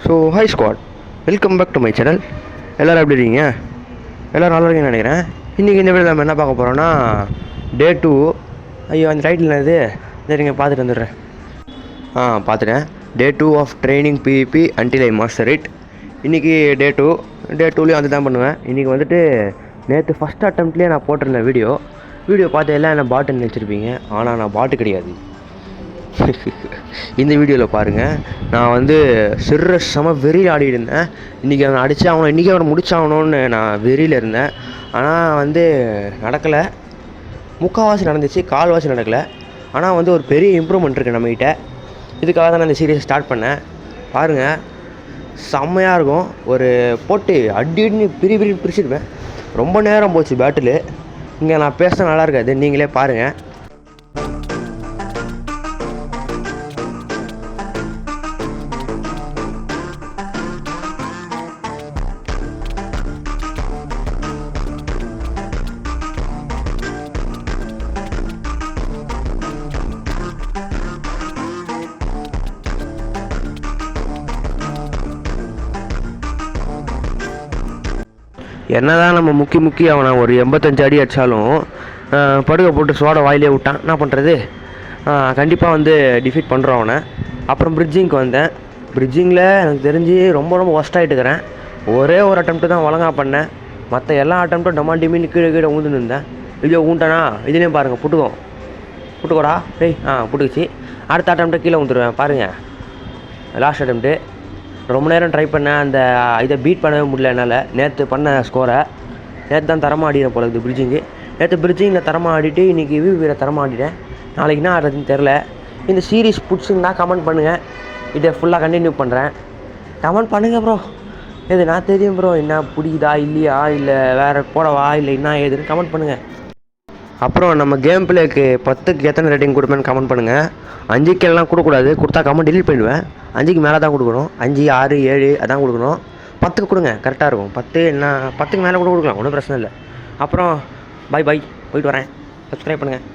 So hi squad, welcome back to my channel. எல்லோரும் எப்படி இருக்கீங்க? எல்லோரும் நல்லா இருக்கீங்கன்னு நினைக்கிறேன். இன்றைக்கி இந்த வீடியோ நம்ம என்ன பார்க்க போகிறோன்னா டே 2. ஐயோ அந்த டைட்டில் இது சரிங்க பார்த்துட்டு வந்துடுறேன். பார்த்துட்டேன். Day 2 of training PvP until I master it. இன்றைக்கி டே 2லேயும் அது தான் பண்ணுவேன். இன்றைக்கி வந்துட்டு நேற்று ஃபஸ்ட் அட்டம்ப்ட்லேயே நான் போட்டிருந்தேன் வீடியோ பார்த்து எல்லாம் என்ன பாட்டுன்னு நினச்சிருப்பீங்க. ஆனால் நான் பாட்டு கிடையாது. இந்த வீடியோவில் பாருங்கள், நான் வந்து செம வெறியில் ஆடிட்டு இருந்தேன். இன்றைக்கி அவனை அடித்தாகணும், இன்றைக்கி அவனை முடிச்சாகணும்னு நான் வெறியில் இருந்தேன். ஆனால் வந்து நடக்கலை. முக்கால்வாசி நடந்துச்சு, கால்வாசி நடக்கலை. ஆனால் வந்து ஒரு பெரிய இம்ப்ரூவ்மெண்ட் இருக்குது நம்மகிட்ட. இதுக்காக தான் நான் இந்த சீரியஸ் ஸ்டார்ட் பண்ணேன். பாருங்கள், செம்மையாக இருக்கும். ஒரு போட்டு அடின்னு பிரிச்சிருப்பேன். ரொம்ப நேரம் போச்சு பேட்டில். இங்கே நான் பேச நல்லா இருக்காது, நீங்களே பாருங்கள். என்ன தான் நம்ம முக்கி அவனை ஒரு 85 அடி அடித்தாலும் படுகை போட்டு சோடை வாயிலே விட்டான். என்ன பண்ணுறது? கண்டிப்பாக வந்து டிஃபீட் பண்ணுறோம் அவனை. அப்புறம் பிரிட்ஜிங்க்கு வந்தேன். பிரிட்ஜிங்கில் எனக்கு தெரிஞ்சு ரொம்ப ஒஸ்ட்டாகிட்டு இருக்கிறேன். ஒரே ஒரு அட்டம்ப்ட்டு தான் ஒழுங்காக பண்ணேன். மற்ற எல்லா அட்டம்ப்ட்டும் டமாண்டிமின்னு கீழே ஊந்துன்னு இருந்தேன். இல்லையோ ஊண்டானா இதுலேயும் பாருங்கள், புட்டுக்கோடா டேய். புட்டுக்குச்சு. அடுத்த அட்டம்ப்ட்டு கீழே ஊந்துடுவேன் பாருங்கள். லாஸ்ட் அட்டம்ப்ட்டு ரொம்ப நேரம் ட்ரை பண்ணேன். அந்த இதை பீட் பண்ணவே முடியல என்னால். நேற்று பண்ண ஸ்கோரை நேற்று தான் தரமாக ஆடினேன் போல இருக்குது பிரிட்ஜிங்கு. நேற்று பிரிட்ஜிங்கில் தரமாக ஆடிட்டு இன்றைக்கி வீர தரமாக ஆடிட்டேன். நாளைக்கு என்ன ஆடுறதுன்னு தெரில. இந்த சீரீஸ் பிடிச்சிங்கன்னா கமெண்ட் பண்ணுங்கள். இதை ஃபுல்லாக கண்டினியூ பண்ணுறேன். கமெண்ட் பண்ணுங்கள் ப்ரோ. எது நான் தெரியும் ப்ரோ, என்ன பிடிக்குதா இல்லையா, இல்லை வேறு போடவா, இல்லை என்ன ஏதுன்னு கமெண்ட் பண்ணுங்கள். அப்புறம் நம்ம கேம் பிளேக்கு 10க்கு எத்தனை ரேட்டிங் கொடுப்பேன்னு கமெண்ட் பண்ணுங்கள். 5க்கு எல்லாம் கொடுக்கூடாது, கொடுத்தா கமெண்ட் டிலீட் பண்ணிடுவேன். 5க்கு மேலே தான் கொடுக்கணும். 5, 6, 7 அதான் கொடுக்கணும். 10க்கு கொடுங்க, கரெக்டாக இருக்கும். 10 என்ன 10க்கு மேலே கூட கொடுக்கலாம், ஒன்றும் பிரச்சனை இல்லை. அப்புறம் பை போயிட்டு வரேன். சப்ஸ்கிரைப் பண்ணுங்கள்.